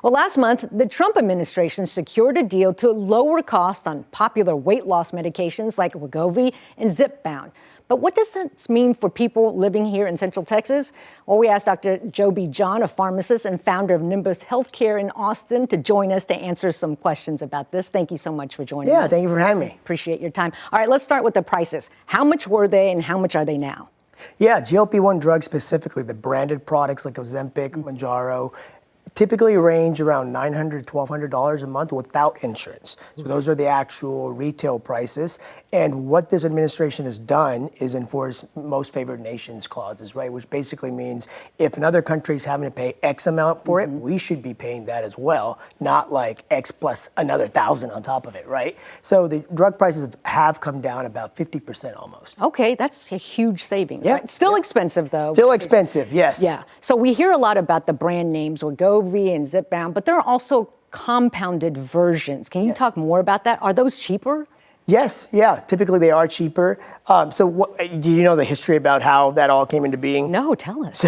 Well, last month, the Trump administration secured a deal to lower costs on popular weight loss medications like Wegovy and Zepbound. But what does this mean for people living here in Central Texas? Well, we asked Dr. Joby John, a pharmacist and founder of Nimbus Healthcare in Austin, to join us to answer some questions about this. Thank you so much for joining us. Yeah, thank you for having me. Appreciate your time. All right, let's start with the prices. How much were they and how much are they now? Yeah, GLP-1 drugs specifically, the branded products like Ozempic, Mounjaro, typically range around $900, $1,200 a month without insurance. So those are the actual retail prices. And what this administration has done is enforce most favored nations clauses, right? Which basically means if another country is having to pay X amount for it, we should be paying that as well, not like X plus another 1,000 on top of it, right? So the drug prices have come down about 50% almost. Okay, that's a huge savings. Yeah. Right? Still expensive though. Still expensive, yes. Yeah. So we hear a lot about the brand names Wegovy and Zepbound, but there are also compounded versions. Can you talk more about that? Are those cheaper? Yes, yeah, typically they are cheaper. Do you know the history about how that all came into being? No, tell us.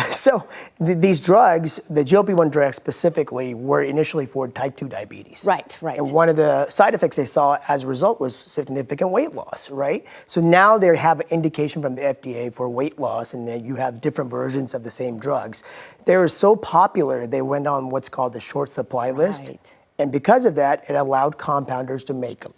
These drugs, the GLP-1 drugs specifically, were initially for type 2 diabetes. Right, right. And one of the side effects they saw as a result was significant weight loss, right? So now they have an indication from the FDA for weight loss, and then you have different versions of the same drugs. They were so popular, they went on what's called the short supply list. Right. And because of that, it allowed compounders to make them.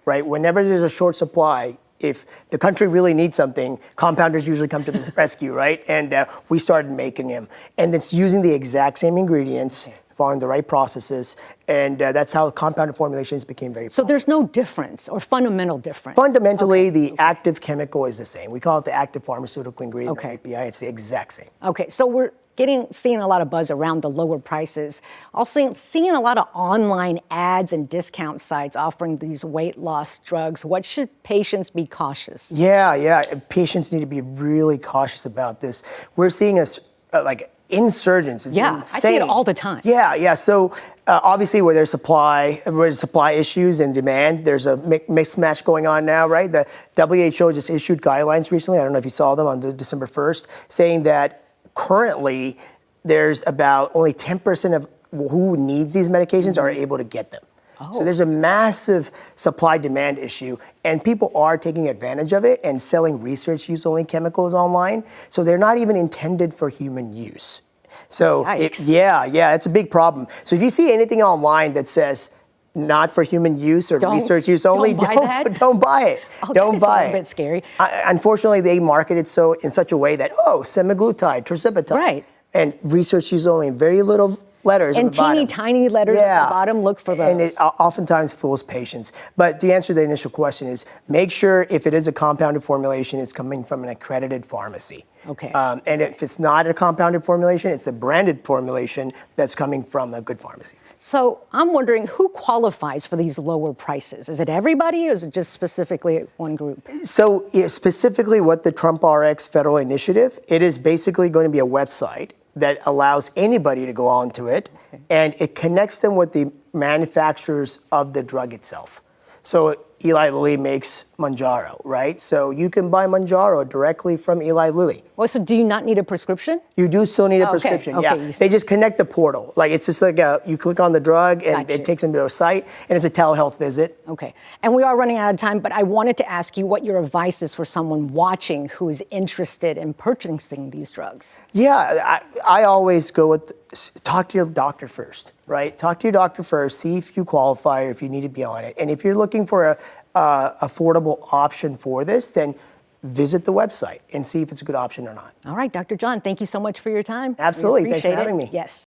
Right? Whenever there's a short supply, if the country really needs something, compounders usually come to the rescue, right? And we started making them. And it's using the exact same ingredients, following the right processes, and that's how compounded formulations became very popular. So there's no difference or fundamental difference? Fundamentally, the active chemical is the same. We call it the active pharmaceutical ingredient, or Okay. API. It's the exact same. Okay, so we're seeing a lot of buzz around the lower prices. Also seeing a lot of online ads and discount sites offering these weight loss drugs. What should patients be cautious? Yeah. Patients need to be really cautious about this. We're seeing like insurgents. It's insane. I see it all the time. Yeah. So obviously, where there's supply issues and demand, there's a mismatch going on now, right? The WHO just issued guidelines recently. I don't know if you saw them on December 1st, saying that currently there's about only 10% of who needs these medications are able to get them. So there's a massive supply-demand issue, and people are taking advantage of it and selling research-use-only chemicals online. So they're not even intended for human use. So it's a big problem. So if you see anything online that says not for human use or research use only, don't buy it. Don't buy it. That is a little bit scary. Unfortunately, they market it in such a way that semaglutide, tirzepatide, right, and research use only, very little letters and at the bottom. teeny tiny letters at the bottom. Look for those. And it oftentimes fools patients. But to answer the initial question is, make sure if it is a compounded formulation, it's coming from an accredited pharmacy. Okay. And if it's not a compounded formulation, it's a branded formulation that's coming from a good pharmacy. So I'm wondering, who qualifies for these lower prices? Is it everybody or is it just specifically one group? So specifically what the Trump RX federal initiative, it is basically going to be a website that allows anybody to go onto it, and it connects them with the manufacturers of the drug itself. So Eli Lilly makes Mounjaro, right? So you can buy Mounjaro directly from Eli Lilly. Well, so do you not need a prescription? You do still need a prescription, okay. yeah. They just connect the portal. Like it's just like you click on the drug and it takes them to a site, and it's a telehealth visit. Okay, and we are running out of time, but I wanted to ask you what your advice is for someone watching who is interested in purchasing these drugs. Yeah, I always go with, talk to your doctor first, right? Talk to your doctor first, see if you qualify or if you need to be on it. And if you're looking for a affordable option for this, then visit the website and see if it's a good option or not. All right, Dr. John, thank you so much for your time. Absolutely, thanks for having me. Yes.